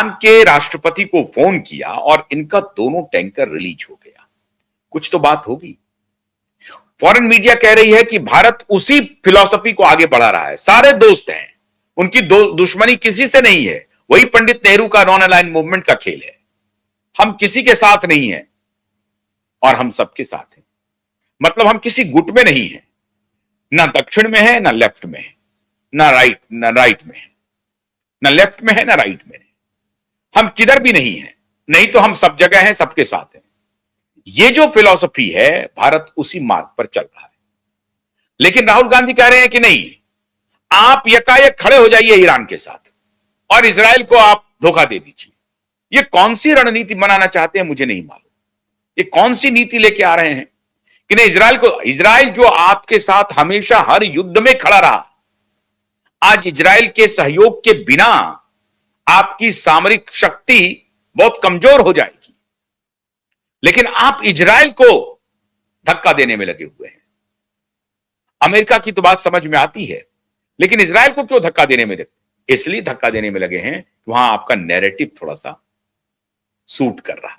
के राष्ट्रपति को फोन किया और इनका दोनों टैंकर रिलीज हो गया। कुछ तो बात होगी। फॉरेन मीडिया कह रही है कि भारत उसी फिलॉसफी को आगे बढ़ा रहा है। सारे दोस्त हैं, उनकी दुश्मनी किसी से नहीं है। वही पंडित नेहरू का नॉन अलाइन मूवमेंट का खेल है। हम किसी के साथ नहीं हैं और हम सबके साथ हैं। मतलब हम किसी गुट में नहीं हैं, ना दक्षिण में है ना लेफ्ट में है, ना राइट में है, ना लेफ्ट में है ना राइट में है। हम किधर भी नहीं हैं, नहीं तो हम सब जगह हैं, सबके साथ हैं। ये जो फिलॉसफी है, भारत उसी मार्ग पर चल रहा है। लेकिन राहुल गांधी कह रहे हैं कि नहीं, आप यकायक खड़े हो जाइए ईरान के साथ और इजराइल को आप धोखा दे दीजिए। ये कौन सी रणनीति बनाना चाहते हैं मुझे नहीं मालूम। ये कौन सी नीति लेके आ रहे हैं कि नहीं, इजराइल जो आपके साथ हमेशा हर युद्ध में खड़ा रहा, आज इजराइल के सहयोग के बिना आपकी सामरिक शक्ति बहुत कमजोर हो जाएगी। लेकिन आप इजराइल को धक्का देने में लगे हुए हैं। अमेरिका की तो बात समझ में आती है, लेकिन इजराइल को क्यों धक्का देने में लगे? इसलिए धक्का देने में लगे हैं कि वहां आपका नैरेटिव थोड़ा सा सूट कर रहा है।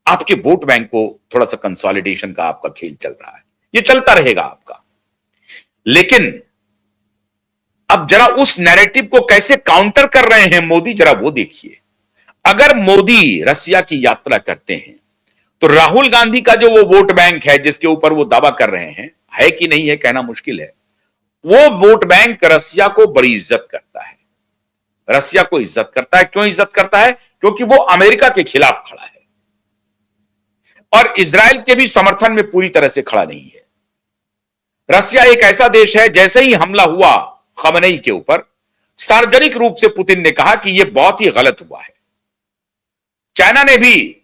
आपके वोट बैंक को थोड़ा सा कंसोलिडेशन का आपका खेल चल रहा है। ये चलता रहेगा आपका। लेकिन अब जरा उस नैरेटिव को कैसे काउंटर कर रहे हैं मोदी, जरा वो देखिए। अगर मोदी रसिया की यात्रा करते हैं तो राहुल गांधी का जो वो वोट बैंक है जिसके ऊपर वो दावा कर रहे हैं, है कि नहीं है कहना मुश्किल है, वो वोट बैंक रसिया को बड़ी इज्जत करता है। रसिया को इज्जत करता है। क्यों इज्जत करता है? क्योंकि वो अमेरिका के खिलाफ खड़ा है और इजराइल के भी समर्थन में पूरी तरह से खड़ा नहीं है। रसिया एक ऐसा देश है, जैसे ही हमला हुआ खमेनी के ऊपर, सार्वजनिक रूप से पुतिन ने कहा कि यह बहुत ही गलत हुआ है। चाइना ने भी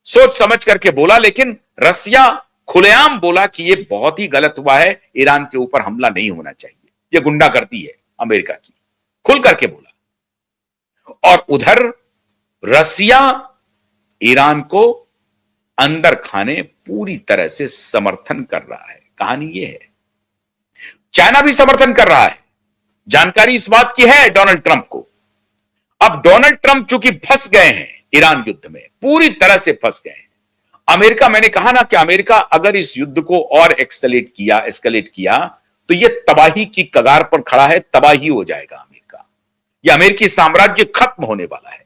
सोच समझ करके बोला, लेकिन रसिया खुलेआम बोला कि यह बहुत ही गलत हुआ है, ईरान के ऊपर हमला नहीं होना चाहिए, यह गुंडागर्दी है अमेरिका की, खुल करके बोला। और उधर रसिया ईरान को अंदर खाने पूरी तरह से समर्थन कर रहा है। कहानी यह है। चाइना भी समर्थन कर रहा है। जानकारी इस बात की है डोनाल्ड ट्रंप को। अब डोनाल्ड ट्रंप चूंकि फंस गए हैं ईरान युद्ध में, पूरी तरह से फंस गए हैं। अमेरिका, मैंने कहा ना कि अमेरिका अगर इस युद्ध को और एस्केलेट किया तो यह तबाही की कगार पर खड़ा है। तबाही हो जाएगा अमेरिका। यह अमेरिकी साम्राज्य खत्म होने वाला है।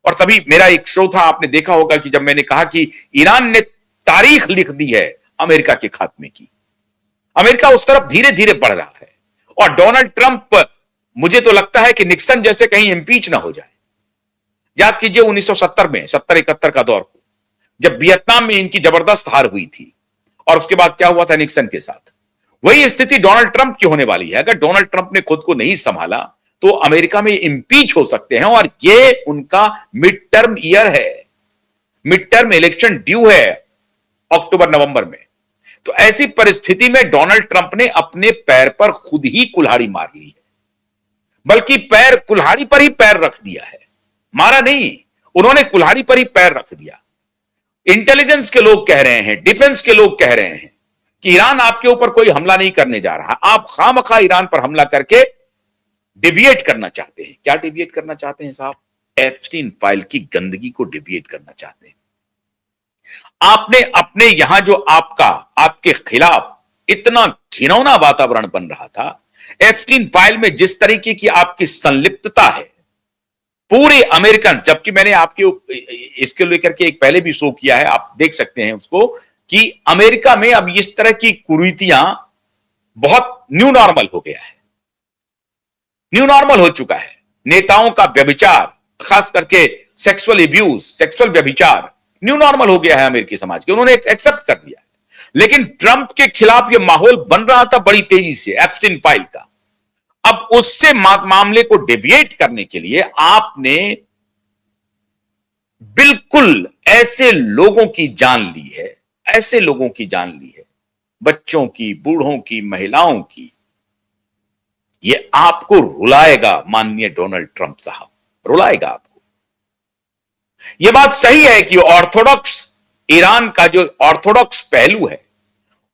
और तभी मेरा एक शो था, आपने देखा होगा कि जब मैंने कहा कि ईरान ने तारीख लिख दी है अमेरिका के खात्मे की। अमेरिका उस तरफ धीरे धीरे बढ़ रहा है। और डोनाल्ड ट्रंप, मुझे तो लगता है कि निक्सन जैसे कहीं इंपीच ना हो जाए। याद कीजिए 1970 में, 70-71 का दौर को, जब वियतनाम में इनकी जबरदस्त हार हुई थी और उसके बाद क्या हुआ था निक्सन के साथ। वही स्थिति डोनाल्ड ट्रंप की होने वाली है। अगर डोनाल्ड ट्रंप ने खुद को नहीं संभाला तो अमेरिका में इंपीच हो सकते हैं। और ये उनका मिड टर्म ईयर है, मिड टर्म इलेक्शन ड्यू है अक्टूबर नवंबर में। तो ऐसी परिस्थिति में डोनाल्ड ट्रंप ने अपने पैर पर खुद ही कुल्हाड़ी मार ली है। बल्कि पैर कुल्हाड़ी पर ही पैर रख दिया है, मारा नहीं, उन्होंने कुल्हाड़ी पर ही पैर रख दिया। इंटेलिजेंस के लोग कह रहे हैं, डिफेंस के लोग कह रहे हैं कि ईरान आपके ऊपर कोई हमला नहीं करने जा रहा, आप खामखा ईरान पर हमला करके डिविएट करना चाहते हैं। क्या डिविएट करना चाहते हैं साहब? एप्स्टीन फाइल की गंदगी को डिविएट करना चाहते हैं। आपने अपने यहां जो आपके खिलाफ इतना घिनौना वातावरण बन रहा था, एप्स्टीन फाइल में जिस तरीके की आपकी संलिप्तता है पूरे अमेरिकन, जबकि मैंने आपके इसके लेकर के एक पहले भी शो किया है, आप देख सकते हैं उसको, कि अमेरिका में अब इस तरह की कुरीतियां बहुत न्यू नॉर्मल हो गया है, न्यू नॉर्मल हो चुका है। नेताओं का व्यभिचार, खास करके सेक्सुअल एब्यूज, सेक्सुअल व्यभिचार न्यू नॉर्मल हो गया है अमेरिकी समाज के, उन्होंने एक्सेप्ट कर लिया है। लेकिन ट्रंप के खिलाफ यह माहौल बन रहा था बड़ी तेजी से एप्स्टीन फाइल का। अब उससे मामले को डेविएट करने के लिए आपने बिल्कुल ऐसे लोगों की जान ली है, ऐसे लोगों की जान ली है, बच्चों की, बूढ़ों की, महिलाओं की। यह आपको रुलाएगा माननीय डोनाल्ड ट्रंप साहब, रुलाएगा आपको। यह बात सही है कि ऑर्थोडॉक्स, ईरान का जो ऑर्थोडॉक्स पहलू है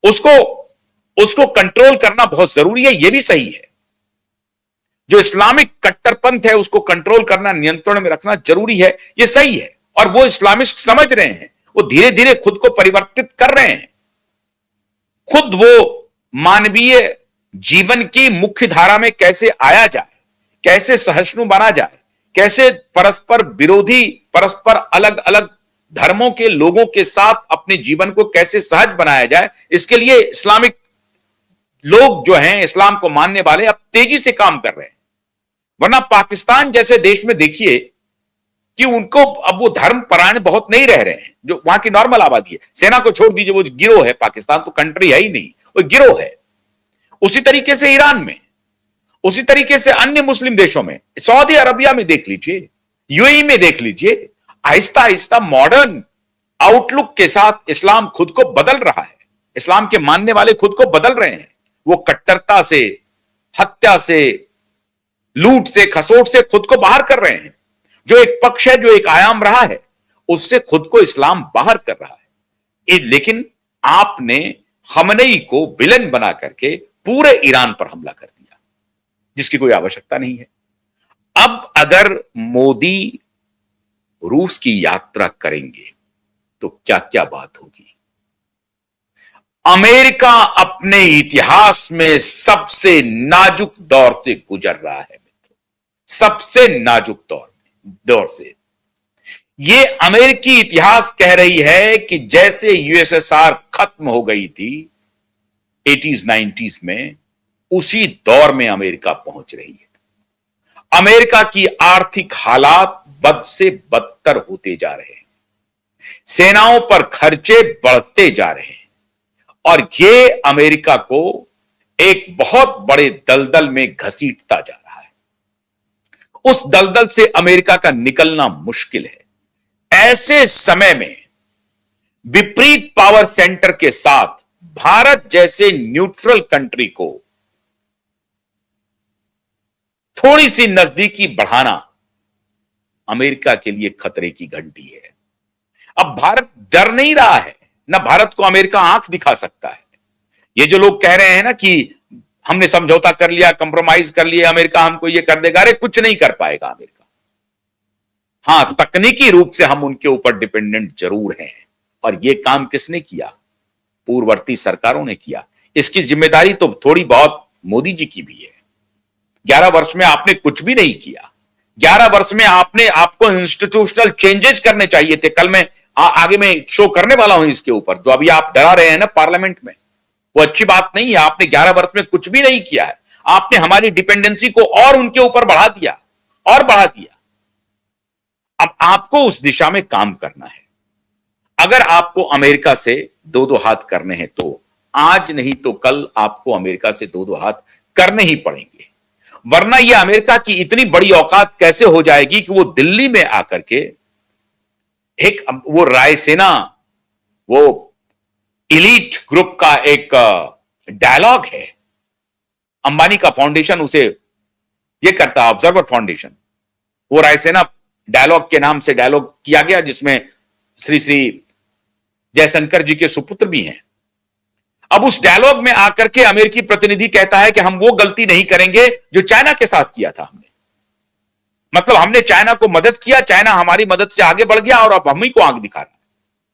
उसको कंट्रोल करना बहुत जरूरी है, यह भी सही है। जो इस्लामिक कट्टरपंथ है उसको कंट्रोल करना, नियंत्रण में रखना जरूरी है, ये सही है। और वो इस्लामिस्ट समझ रहे हैं, वो धीरे धीरे खुद को परिवर्तित कर रहे हैं, खुद वो मानवीय जीवन की मुख्य धारा में कैसे आया जाए, कैसे सहिष्णु बना जाए, कैसे परस्पर विरोधी, परस्पर अलग अलग धर्मों के लोगों के साथ अपने जीवन को कैसे सहज बनाया जाए, इसके लिए इस्लामिक लोग जो हैं, इस्लाम को मानने वाले, अब तेजी से काम कर रहे हैं। वरना पाकिस्तान जैसे देश में देखिए कि उनको अब वो धर्म परायण बहुत नहीं रह रहे हैं, जो वहां की नॉर्मल आबादी है। सेना को छोड़ दीजिए, वो गिरोह है, पाकिस्तान तो कंट्री है ही नहीं, वो गिरोह है। उसी तरीके से ईरान में, उसी तरीके से अन्य मुस्लिम देशों में, सऊदी अरबिया में देख लीजिए, यूएई में देख लीजिए, आहिस्ता आहिस्ता मॉडर्न आउटलुक के साथ इस्लाम खुद को बदल रहा है, इस्लाम के मानने वाले खुद को बदल रहे हैं। वो कट्टरता से, हत्या से, लूट से, खसोट से खुद को बाहर कर रहे हैं। जो एक पक्ष है, जो एक आयाम रहा है, उससे खुद को इस्लाम बाहर कर रहा है। लेकिन आपने खमनेई को विलन बना करके पूरे ईरान पर हमला कर दिया, जिसकी कोई आवश्यकता नहीं है। अब अगर मोदी रूस की यात्रा करेंगे तो क्या क्या बात होगी। अमेरिका अपने इतिहास में सबसे नाजुक दौर से गुजर रहा है मित्रों, सबसे नाजुक दौर से। ये अमेरिकी इतिहास कह रही है कि जैसे यूएसएसआर खत्म हो गई थी 80s 90s में, उसी दौर में अमेरिका पहुंच रही है। अमेरिका की आर्थिक हालात बद से बदतर होते जा रहे हैं, सेनाओं पर खर्चे बढ़ते जा रहे हैं, और ये अमेरिका को एक बहुत बड़े दलदल में घसीटता जा रहा है। उस दलदल से अमेरिका का निकलना मुश्किल है। ऐसे समय में विपरीत पावर सेंटर के साथ भारत जैसे न्यूट्रल कंट्री को थोड़ी सी नजदीकी बढ़ाना अमेरिका के लिए खतरे की घंटी है। अब भारत डर नहीं रहा है, ना भारत को अमेरिका आंख दिखा सकता है। ये जो लोग कह रहे हैं ना कि हमने समझौता कर लिया, कंप्रोमाइज कर लिया, अमेरिका हमको ये कर देगा, अरे कुछ नहीं कर पाएगा अमेरिका। हां, तकनीकी रूप से हम उनके ऊपर डिपेंडेंट जरूर हैं, और ये काम किसने किया? पूर्ववर्ती सरकारों ने किया। इसकी जिम्मेदारी तो थोड़ी बहुत मोदी जी की भी है। 11 वर्ष में आपने कुछ भी नहीं किया। 11 वर्ष में आपको इंस्टीट्यूशनल चेंजेस करने चाहिए थे। कल मैं आगे में शो करने वाला हूं इसके ऊपर। जो अभी आप डरा रहे हैं ना पार्लियामेंट में, वो अच्छी बात नहीं है। आपने 11 वर्ष में कुछ भी नहीं किया है। आपने हमारी डिपेंडेंसी को और उनके ऊपर बढ़ा दिया और बढ़ा दिया। अब आपको उस दिशा में काम करना है। अगर आपको अमेरिका से दो दो हाथ करने हैं तो आज नहीं तो कल आपको अमेरिका से दो दो हाथ करने ही पड़ेंगे। वरना यह अमेरिका की इतनी बड़ी औकात कैसे हो जाएगी कि वो दिल्ली में आकर के एक वो रायसेना, वो इलीट ग्रुप का एक डायलॉग है, अंबानी का फाउंडेशन उसे ये करता है, ऑब्जर्वर फाउंडेशन। वो रायसेना डायलॉग के नाम से डायलॉग किया गया, जिसमें श्री श्री जयशंकर जी के सुपुत्र भी हैं। अब उस डायलॉग में आकर के अमेरिकी प्रतिनिधि कहता है कि हम वो गलती नहीं करेंगे जो चाइना के साथ किया था हमने। मतलब हमने चाइना को मदद किया, चाइना हमारी मदद से आगे बढ़ गया, और अब हम ही को आंख दिखा रहे हैं।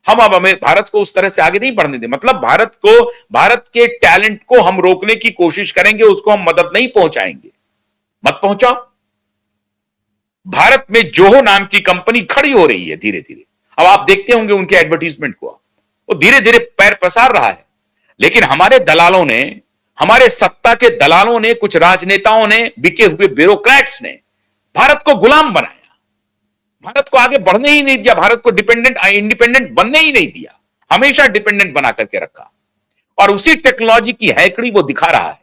हम अब हमें भारत को उस तरह से आगे नहीं बढ़ने दें। मतलब भारत के टैलेंट को हम रोकने की कोशिश करेंगे, उसको हम मदद नहीं पहुंचाएंगे। मत पहुंचाओ। भारत में जोहो नाम की कंपनी खड़ी हो रही है धीरे धीरे। अब आप देखते होंगे उनके एडवर्टीजमेंट को, वो धीरे धीरे पैर पसार रहा है। लेकिन हमारे दलालों ने, हमारे सत्ता के दलालों ने, कुछ राजनेताओं ने, बिके हुए ब्यूरोक्रेट्स ने भारत को गुलाम बनाया, भारत को आगे बढ़ने ही नहीं दिया, भारत को इंडिपेंडेंट बनने ही नहीं दिया, हमेशा डिपेंडेंट बना करके रखा। और उसी टेक्नोलॉजी की हैकड़ी वो दिखा रहा है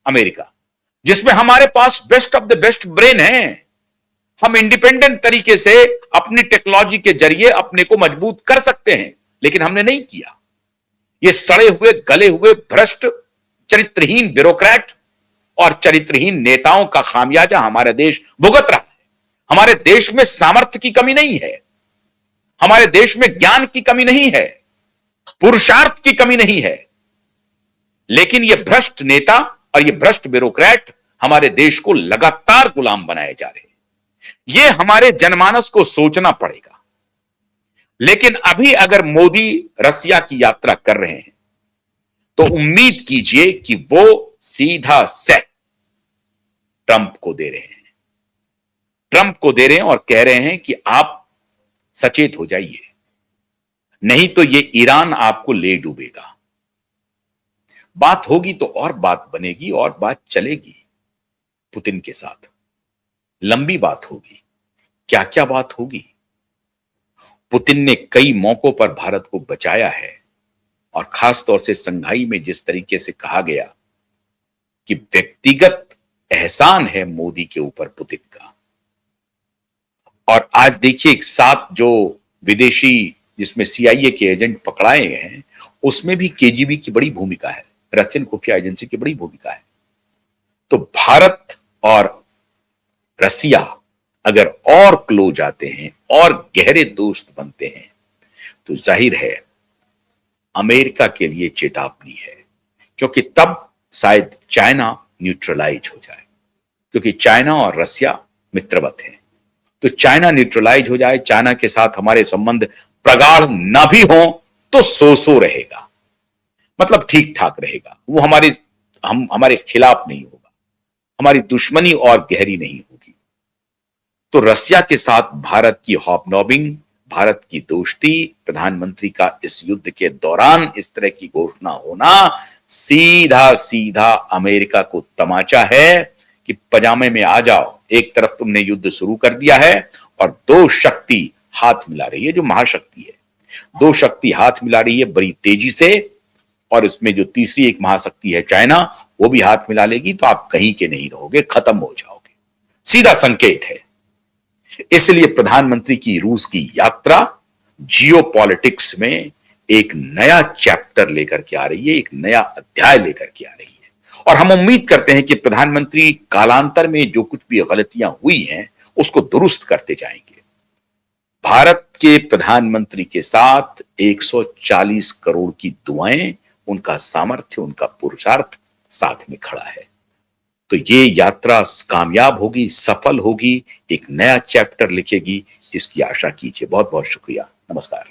अमेरिका, जिसमें हमारे पास best of the best brain है। हम इंडिपेंडेंट तरीके से अपनी टेक्नोलॉजी के जरिए अपने को मजबूत कर सकते हैं, लेकिन हमने नहीं किया। ये सड़े हुए, गले हुए, भ्रष्ट, चरित्रहीन ब्यूरोक्रेट और चरित्रहीन नेताओं का खामियाजा हमारा देश भुगत रहा है। हमारे देश में सामर्थ्य की कमी नहीं है, हमारे देश में ज्ञान की कमी नहीं है, पुरुषार्थ की कमी नहीं है, लेकिन ये भ्रष्ट नेता और ये भ्रष्ट ब्यूरोक्रेट हमारे देश को लगातार गुलाम बनाए जा रहे हैं। ये हमारे जनमानस को सोचना पड़ेगा। लेकिन अभी अगर मोदी रसिया की यात्रा कर रहे हैं तो उम्मीद कीजिए कि वो सीधा सेट ट्रंप को दे रहे हैं, ट्रंप को दे रहे हैं और कह रहे हैं कि आप सचेत हो जाइए, नहीं तो ये ईरान आपको ले डूबेगा। बात होगी तो और बात बनेगी और बात चलेगी पुतिन के साथ, लंबी बात होगी। क्या क्या बात होगी? पुतिन ने कई मौकों पर भारत को बचाया है और खास तौर से संघाई में जिस तरीके से कहा गया कि व्यक्तिगत एहसान है मोदी के ऊपर पुतिन का। और आज देखिए 7 जो विदेशी जिसमें सीआईए के एजेंट पकड़ाए गए हैं उसमें भी केजीबी की बड़ी भूमिका है, रशियन खुफिया एजेंसी की बड़ी भूमिका है। तो भारत और रसिया अगर और क्लोज आते हैं और गहरे दोस्त बनते हैं तो जाहिर है अमेरिका के लिए चेतावनी है, क्योंकि तब शायद चाइना न्यूट्रलाइज हो जाए, क्योंकि चाइना और रसिया मित्रवत हैं। तो चाइना न्यूट्रलाइज हो जाए, चाइना के साथ हमारे संबंध प्रगाढ़ ना भी हो तो सो रहेगा, मतलब ठीक ठाक रहेगा। वो हमारे खिलाफ नहीं होगा, हमारी दुश्मनी और गहरी नहीं होगी। तो रसिया के साथ भारत की हॉबनॉबिंग, भारत की दोस्ती, प्रधानमंत्री का इस युद्ध के दौरान इस तरह की घोषणा होना सीधा सीधा अमेरिका को तमाचा है कि पजामे में आ जाओ, एक तरफ तुमने युद्ध शुरू कर दिया है और दो शक्ति हाथ मिला रही है, जो महाशक्ति है, दो शक्ति हाथ मिला रही है बड़ी तेजी से, और इसमें जो तीसरी एक महाशक्ति है चाइना, वो भी हाथ मिला लेगी तो आप कहीं के नहीं रहोगे, खत्म हो जाओगे। सीधा संकेत है। इसलिए प्रधानमंत्री की रूस की यात्रा जियोपॉलिटिक्स में एक नया चैप्टर लेकर के आ रही है, एक नया अध्याय लेकर के आ रही है। और हम उम्मीद करते हैं कि प्रधानमंत्री कालांतर में जो कुछ भी गलतियां हुई हैं उसको दुरुस्त करते जाएंगे। भारत के प्रधानमंत्री के साथ 140 करोड़ की दुआएं, उनका सामर्थ्य, उनका पुरुषार्थ साथ में खड़ा है। तो ये यात्रा कामयाब होगी, सफल होगी, एक नया चैप्टर लिखेगी, इसकी आशा कीजिए। बहुत बहुत शुक्रिया। नमस्कार।